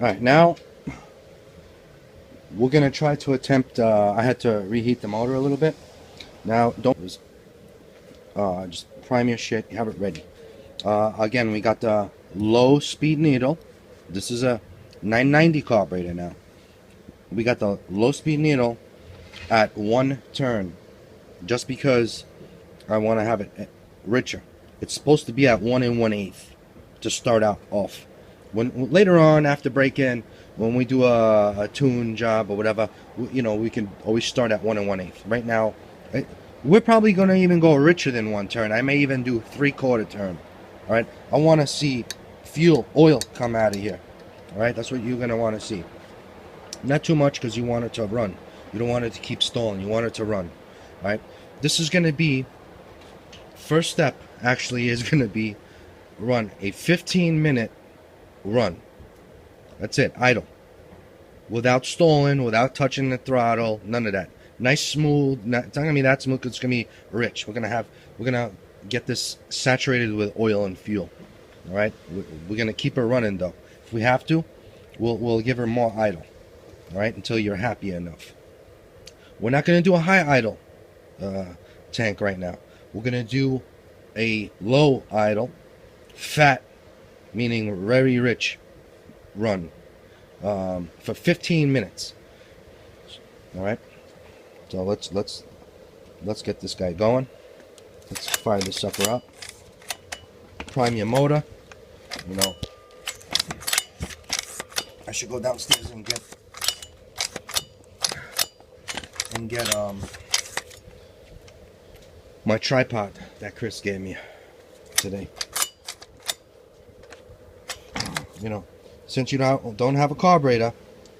Alright, now we're gonna try to attempt, I had to reheat the motor a little bit. Now, don't, just prime your shit, have it ready. Again, we got the low speed needle. This is a 990 carburetor now. We got the low speed needle at 1 turn, just because I want to have it richer. It's supposed to be at 1 1/8 to start out off. When later on, after break-in, when we do a tune job or whatever, we can always start at 1 1/8. Right now, we're probably gonna even go richer than 1 turn. I may even do 3/4 turn. All right, I want to see oil come out of here. All right, that's what you're gonna want to see. Not too much, because you want it to run. You don't want it to keep stalling. You want it to run. All right, this is gonna be first step. Actually, is gonna be run a 15-minute run. That's it, idle, without stalling, without touching the throttle, none of that. Nice smooth. It's not gonna be that smooth. It's gonna be rich. We're gonna get this saturated with oil and fuel. All right, we're gonna keep her running though. If we have to, we'll give her more idle. All right, until you're happy enough. We're not gonna do a high idle tank right now. We're gonna do a low idle, fat, meaning very rich run for 15 minutes. All right, so let's get this guy going. Let's fire this sucker up. Prime your motor. I should go downstairs and get my tripod that Chris gave me today. Since you don't have a carburetor,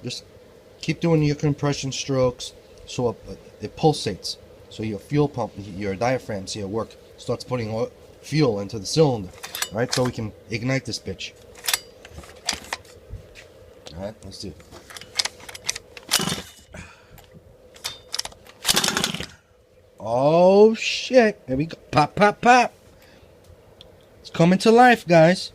just keep doing your compression strokes so it pulsates. So your fuel pump, your diaphragm, see it work, starts putting fuel into the cylinder. All right, so we can ignite this bitch. All right, let's do it. Oh shit! Here we go. Pop, pop, pop. It's coming to life, guys.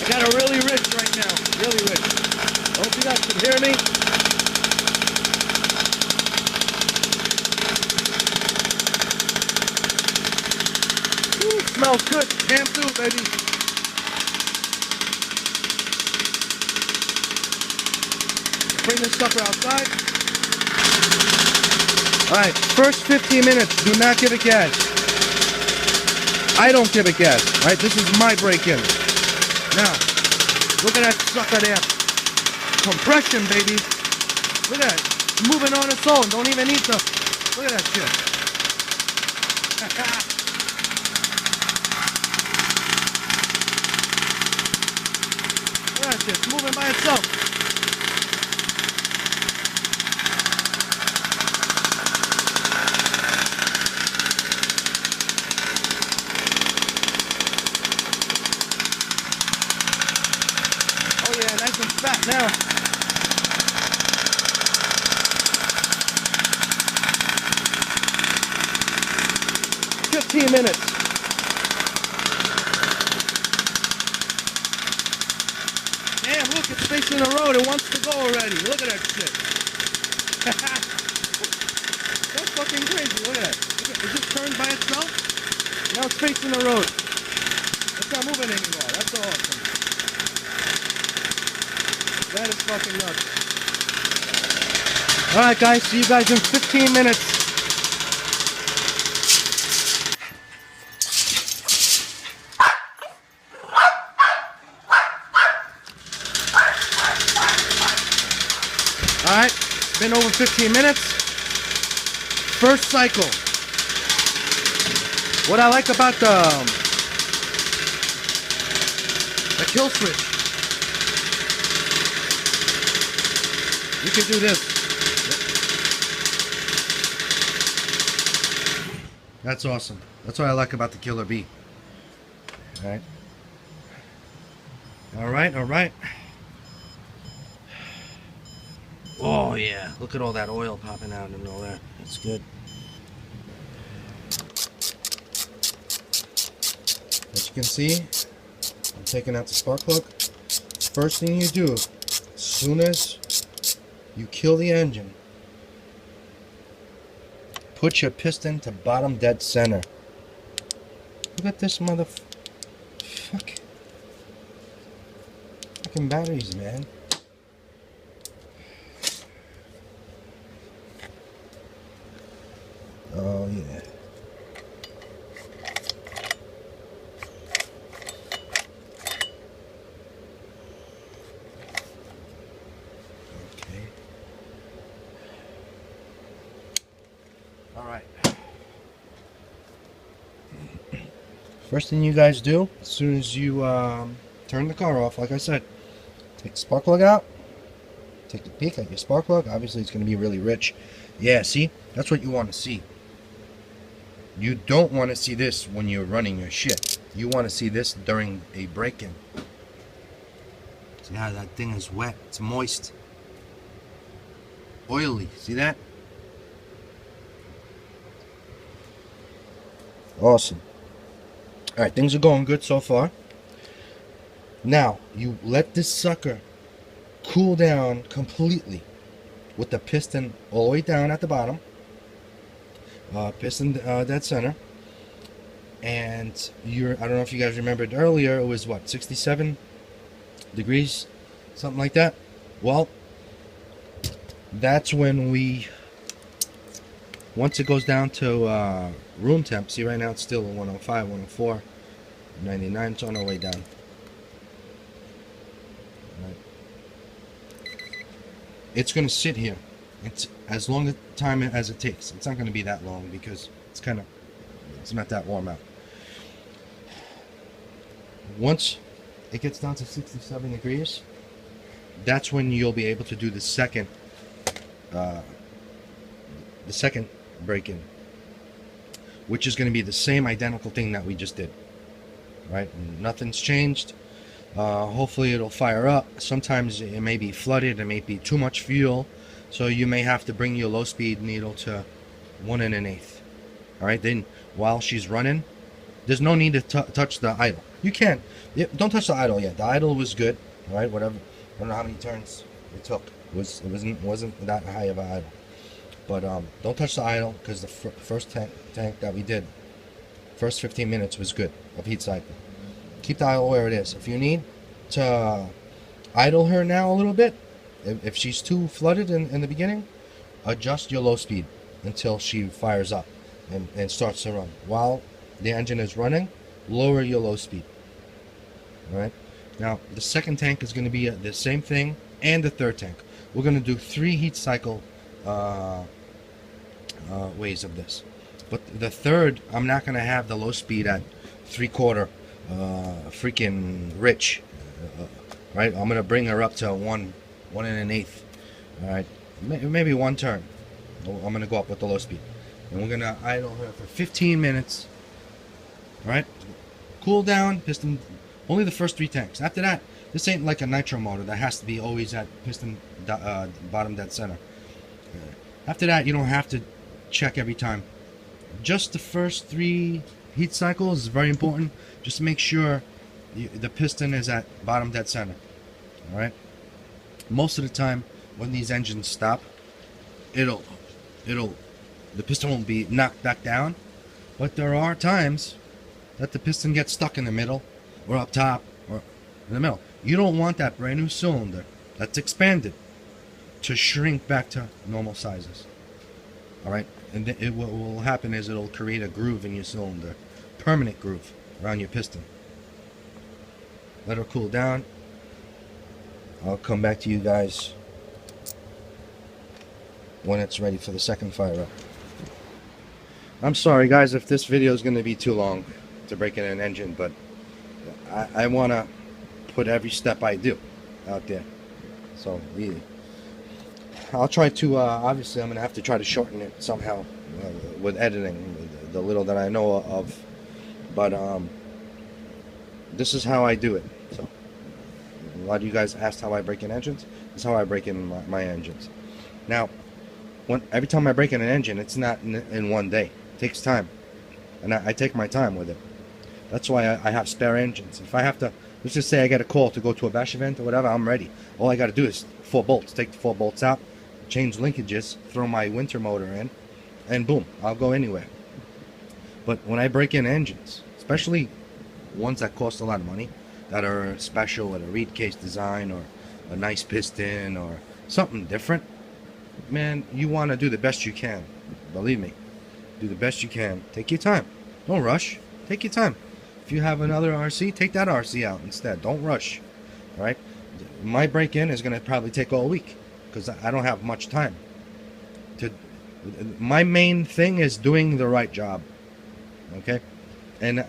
Got it really rich right now, really rich. I hope you guys can hear me. Ooh, smells good. Cam through, baby. Bring this sucker outside. Alright, first 15 minutes, do not give it gas. I don't give it gas. Alright, this is my break-in. Now, look at that sucker there. Compression, baby. Look at that. It's moving on its own. Don't even need to. Look at that shit. Look at that shit. It's moving by itself. Nice and fat now. "15 minutes. Damn, look, it's facing the road. It wants to go already. Look at that shit. That's fucking crazy. Look at that. Look at, it just turned by itself. Now it's facing the road. not moving anymore. That's awesome. That is fucking nuts. Alright guys, see you guys in 15 minutes. Alright, it's been over 15 minutes. First cycle. What I like about the kill switch, you can do this. That's awesome. That's what I like about the Killer Bee. Alright. Alright, alright. Oh yeah, look at all that oil popping out and all that. That's good. As you can see, I'm taking out the spark plug. First thing you do, as soon as you kill the engine, put your piston to bottom dead center. Look at this fucking batteries, man. Oh yeah. Okay. All right. First thing you guys do, as soon as you turn the car off, like I said, take the spark plug out. Take a peek at your spark plug. Obviously, it's going to be really rich. Yeah, see? That's what you want to see. You don't want to see this when you're running your shit. You want to see this during a break-in. See how that thing is wet? It's moist. Oily. See that? Awesome. Alright, things are going good so far. Now, you let this sucker cool down completely with the piston all the way down at the bottom. Piston dead center. And I don't know if you guys remembered earlier, it was what, 67 degrees? Something like that. Well, that's when once it goes down to room temp, see right now it's still 105, 104, 99, it's on our way down. Right. It's going to sit here. It's as long a time as it takes. It's not going to be that long because it's not that warm out. Once it gets down to 67 degrees, that's when you'll be able to do the second break-in, which is going to be the same identical thing that we just did. Right? Nothing's changed. Hopefully it'll fire up. Sometimes it may be flooded, it may be too much fuel, so you may have to bring your low speed needle to 1 1/8. Alright, then while she's running, there's no need to touch the idle. You can. Don't touch the idle yet. The idle was good. Alright, whatever. I don't know how many turns it took. It wasn't that high of an idle. But don't touch the idle because the first tank that we did, first 15 minutes was good of heat cycle. Keep the idle where it is. If you need to idle her now a little bit, if she's too flooded in the beginning, adjust your low speed until she fires up and starts to run. While the engine is running, lower your low speed. Alright? Now, the second tank is going to be the same thing, and the third tank. We're going to do 3 heat cycle ways of this. But the third, I'm not going to have the low speed at 3/4 freaking rich. Right? I'm going to bring her up to 1 1/8. Alright? Maybe 1 turn. I'm going to go up with the low speed. And we're going to idle her for 15 minutes. Alright? Cool down, piston. Only the first 3 tanks. After that, this ain't like a nitro motor that has to be always at piston bottom dead center. After that, you don't have to check every time. Just the first 3 heat cycles is very important. Just to make sure the piston is at bottom dead center. Alright? Most of the time, when these engines stop, the piston won't be knocked back down. But there are times that the piston gets stuck in the middle, or up top or in the middle. You don't want that brand new cylinder that's expanded to shrink back to normal sizes. All right, and what will happen is it'll create a groove in your cylinder, permanent groove around your piston. Let her cool down. I'll come back to you guys when it's ready for the second fire up. I'm sorry guys if this video is going to be too long to break in an engine, but I want to put every step I do out there. So I'll try to, obviously I'm going to have to try to shorten it somehow with editing, the little that I know of. But this is how I do it. So a lot of you guys asked how I break in engines. This is how I break in my engines. Now, every time I break in an engine, it's not in one day. It takes time. And I take my time with it. That's why I have spare engines. If I have to, let's just say I get a call to go to a bash event or whatever, I'm ready. All I got to do is 4 bolts. Take the 4 bolts out, change linkages, throw my winter motor in, and boom, I'll go anywhere. But when I break in engines, especially ones that cost a lot of money, that are special with a reed case design or a nice piston or something different, man, you want to do the best you can. Believe me, do the best you can. Take your time. Don't rush. Take your time. If you have another RC, take that RC out instead. Don't rush. All right? My break-in is going to probably take all week because I don't have much time. My main thing is doing the right job. Okay? And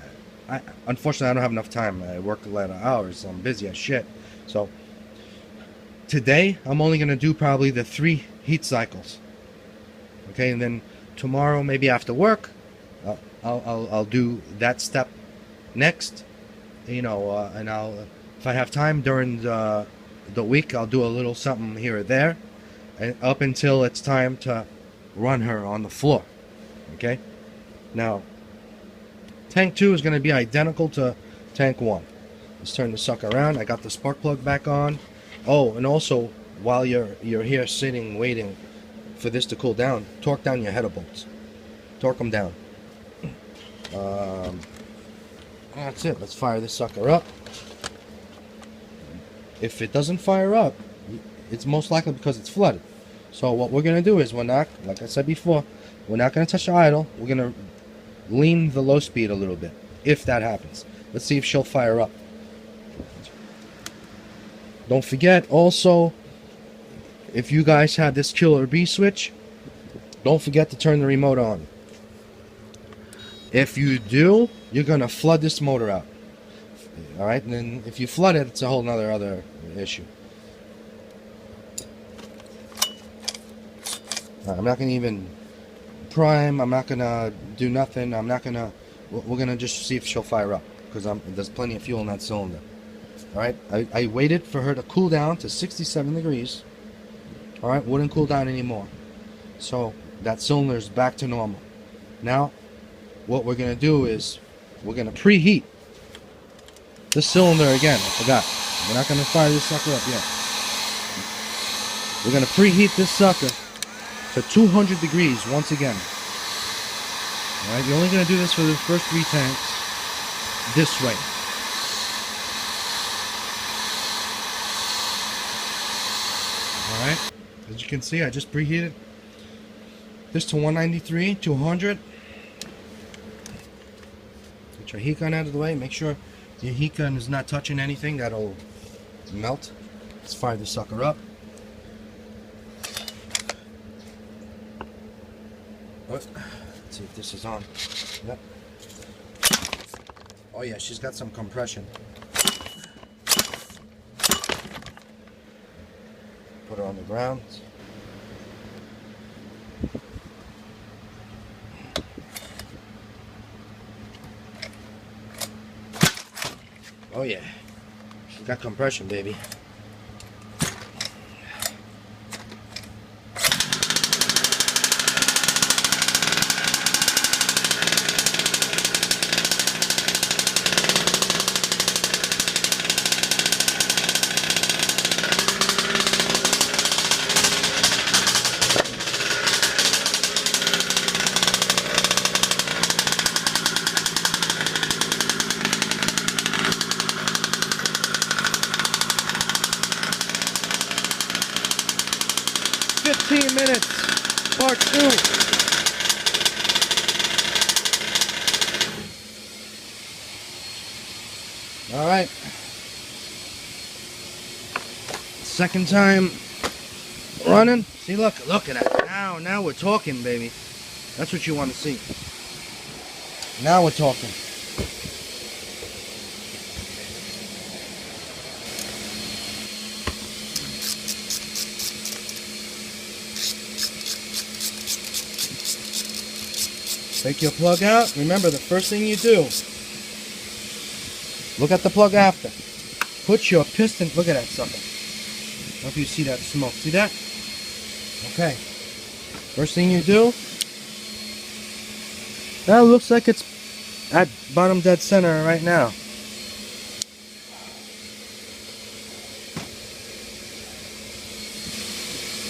unfortunately, I don't have enough time. I work a lot of hours. So I'm busy as shit. So today, I'm only going to do probably the 3 heat cycles. Okay? And then tomorrow, maybe after work, I'll do that step next, and if I have time during the week, I'll do a little something here or there, and up until it's time to run her on the floor. Okay, now tank 2 is going to be identical to tank 1. Let's turn the sucker around. I got the spark plug back on. Oh, and also while you're here sitting waiting for this to cool down, torque down your header bolts. Torque them down. That's it. Let's fire this sucker up. If it doesn't fire up, it's most likely because it's flooded. So what we're going to do is we're not, like I said before, we're not going to touch the idle. We're going to lean the low speed a little bit, if that happens. Let's see if she'll fire up. Don't forget, also, if you guys have this killer B switch, don't forget to turn the remote on. If you do, you're going to flood this motor out. Alright, and then if you flood it, it's a whole other issue. I'm not going to even prime. I'm not going to do nothing. I'm not going to... We're going to just see if she'll fire up. Because there's plenty of fuel in that cylinder. Alright, I waited for her to cool down to 67 degrees. Alright, wouldn't cool down anymore. So, that cylinder is back to normal. Now, what we're going to do is we're going to preheat the cylinder again. I forgot. We're not going to fire this sucker up yet. We're going to preheat this sucker to 200 degrees once again. Alright, you're only going to do this for the first 3 tanks this way. Alright, as you can see, I just preheated this to 193, 200. Get your heat gun out of the way. Make sure your heat gun is not touching anything that'll melt. Let's fire the sucker up. Let's see if this is on. Yep. Oh yeah, she's got some compression. Put her on the ground. Oh yeah, she's got compression, baby. 15 minutes. Part 2. All right. Second time running. See, look at that. Now we're talking, baby. That's what you want to see. Now we're talking. Take your plug out. Remember, the first thing you do, look at the plug after. Put your piston, look at that sucker. I don't know if you see that smoke. See that? Okay. First thing you do, that looks like it's at bottom dead center right now.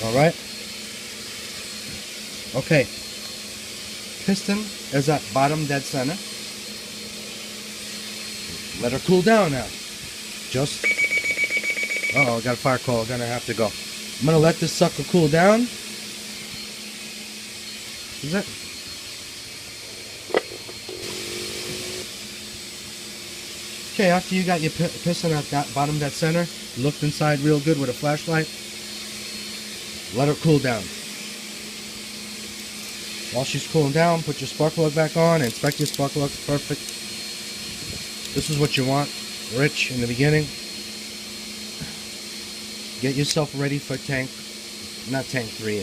Alright. Okay. Piston is at bottom dead center. Let her cool down now. Just, uh-oh, I got a fire call. Gonna have to go. I'm gonna let this sucker cool down. Is it? Okay, after you got your piston at that bottom dead center, looked inside real good with a flashlight. Let her cool down. While she's cooling down, put your spark plug back on, inspect your spark plug, perfect. This is what you want, rich in the beginning. Get yourself ready for tank 3,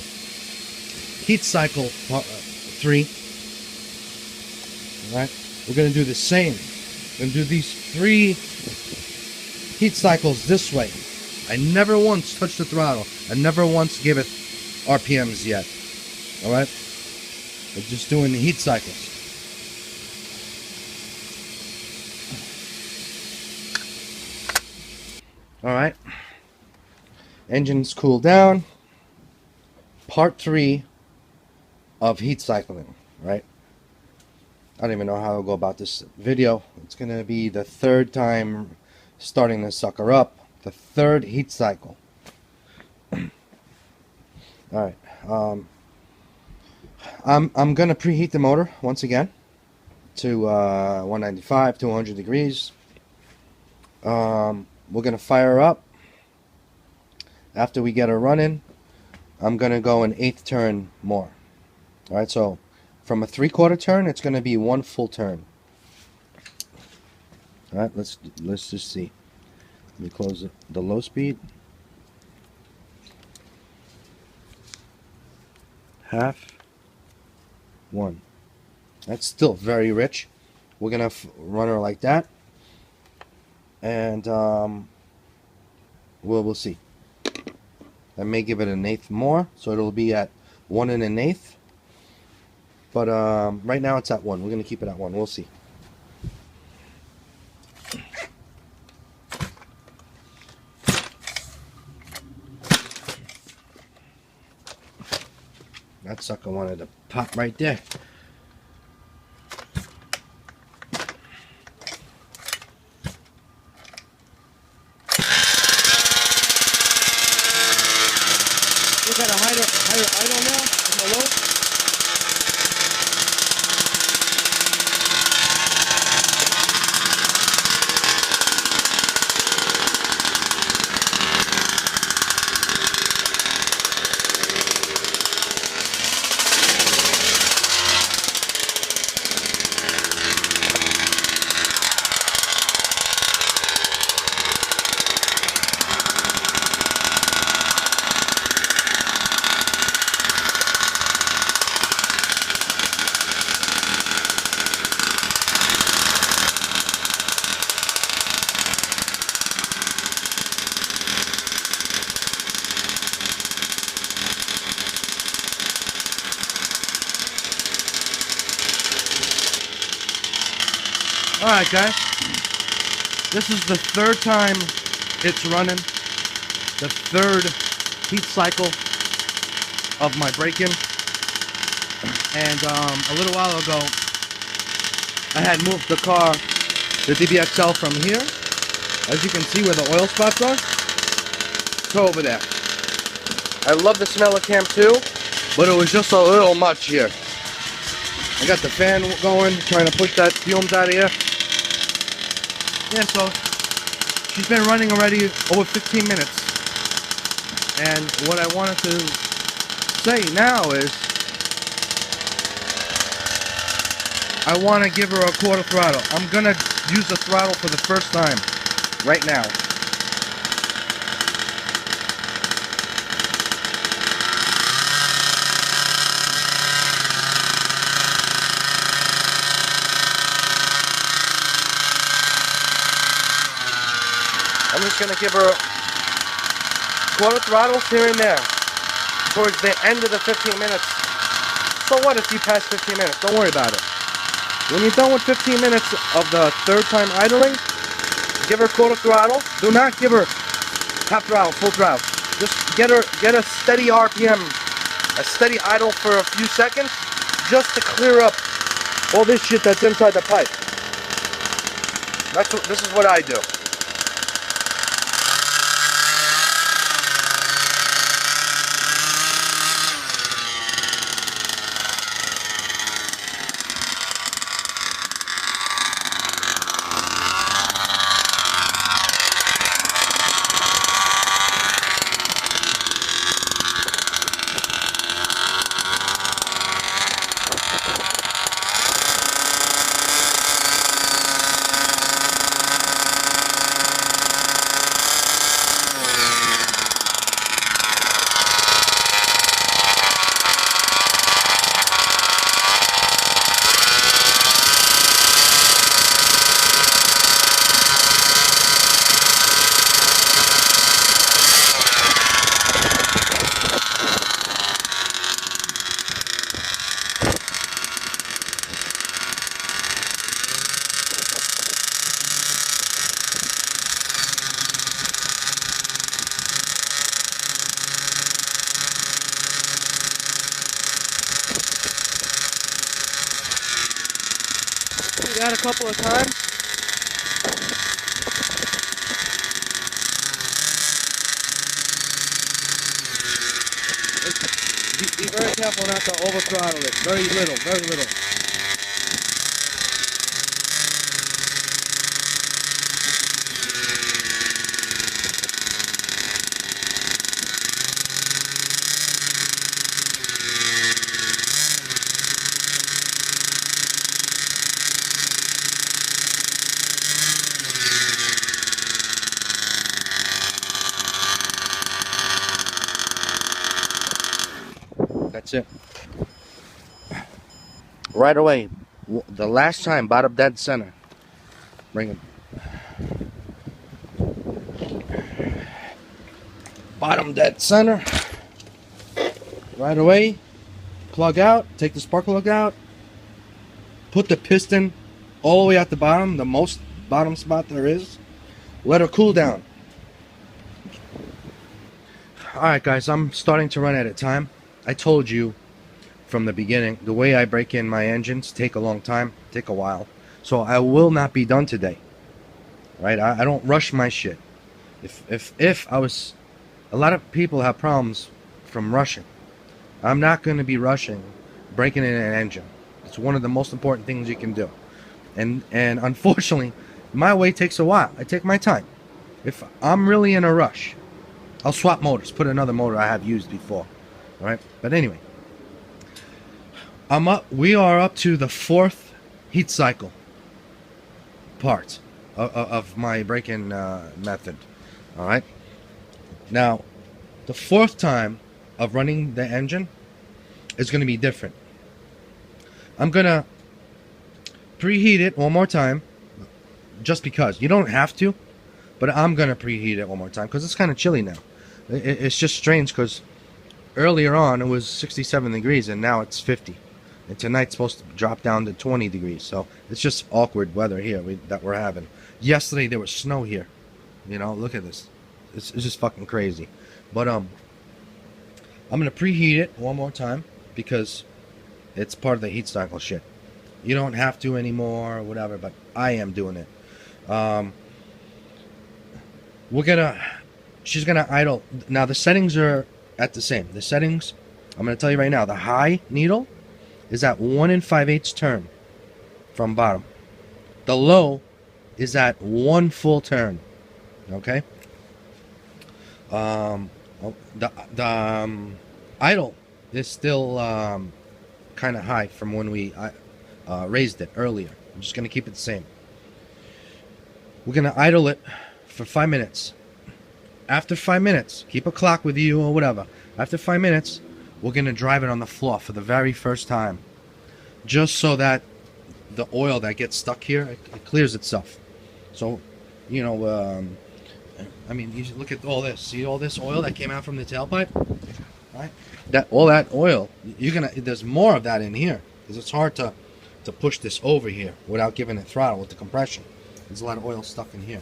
heat cycle 3. Alright, we're going to do the same. We're going to do these 3 heat cycles this way. I never once touched the throttle. I never once give it RPMs yet. Alright? We're just doing the heat cycles. Alright. Engine's cooled down. Part 3 of heat cycling. Right? I don't even know how to go about this video. It's going to be the 3rd time starting this sucker up. The 3rd heat cycle. Alright. I'm gonna preheat the motor once again to 195, 200 degrees. We're gonna fire her up. After we get her running, I'm gonna go an 1/8 turn more. All right, so from a 3/4 turn, it's gonna be 1 full turn. All right, let's just see. Let me close the low speed. Half. 1. That's still very rich. We're gonna run her like that, and we'll see. I may give it an 1/8 more, so it'll be at 1 1/8. But right now it's at 1. We're gonna keep it at 1. We'll see. That sucker wanted to pop right there. We got a higher idle now in the low. Alright guys, this is the 3rd time it's running, the 3rd heat cycle of my break-in, and a little while ago I had moved the car, the DBXL, from here, as you can see where the oil spots are, to over there. I love the smell of Camp 2, but it was just a little much here. I got the fan going, trying to push that fumes out of here. Yeah, so she's been running already over 15 minutes. And what I wanted to say now is I want to give her a quarter throttle. I'm going to use the throttle for the first time right now. I'm just going to give her quarter throttles here and there towards the end of the 15 minutes. So what if you pass 15 minutes? Don't worry about it. When you're done with 15 minutes of the third time idling, give her quarter throttle. Do not give her half throttle, full throttle. Just get a steady RPM, a steady idle for a few seconds, just to clear up all this shit that's inside the pipe. This is what I do. That a couple of times. Be very careful not to over throttle it. Very little, very little. That's it. Right away, the last time, bottom dead center. Bring it. Bottom dead center. Right away, plug out, take the spark plug out, put the piston all the way at the bottom, the most bottom spot there is. Let her cool down. Alright guys, I'm starting to run out of time. I told you from the beginning, the way I break in my engines take a long time, take a while. So I will not be done today. Right? I don't rush my shit. If I was, a lot of people have problems from rushing. I'm not going to be rushing breaking in an engine. It's one of the most important things you can do. And unfortunately, my way takes a while. I take my time. If I'm really in a rush, I'll swap motors, put another motor I have used before. All right? But anyway, we are up to the 4th heat cycle part of my break-in method. All right? Now, the 4th time of running the engine is going to be different. I'm going to preheat it one more time, just because. You don't have to, but I'm going to preheat it one more time because it's kind of chilly now. It's just strange because earlier on it was 67 degrees and now it's 50. And tonight's supposed to drop down to 20 degrees. So it's just awkward weather here that we're having. Yesterday there was snow here. You know, look at this. It's just fucking crazy. But I'm going to preheat it one more time because it's part of the heat cycle shit. You don't have to anymore or whatever, but I am doing it. She's gonna idle. Now the settings are at the same. The settings, I'm going to tell you right now, the high needle is at 1 5/8 turn from bottom. The low is at 1 full turn. Okay? The idle is still kind of high from when we raised it earlier. I'm just going to keep it the same. We're going to idle it for 5 minutes. After 5 minutes, keep a clock with you or whatever. After 5 minutes, we're going to drive it on the floor for the very first time. Just so that the oil that gets stuck here, it clears itself. So, you know, I mean, you look at all this. See all this oil that came out from the tailpipe? Right? All that oil, there's more of that in here. Because it's hard to push this over here without giving it throttle with the compression. There's a lot of oil stuck in here.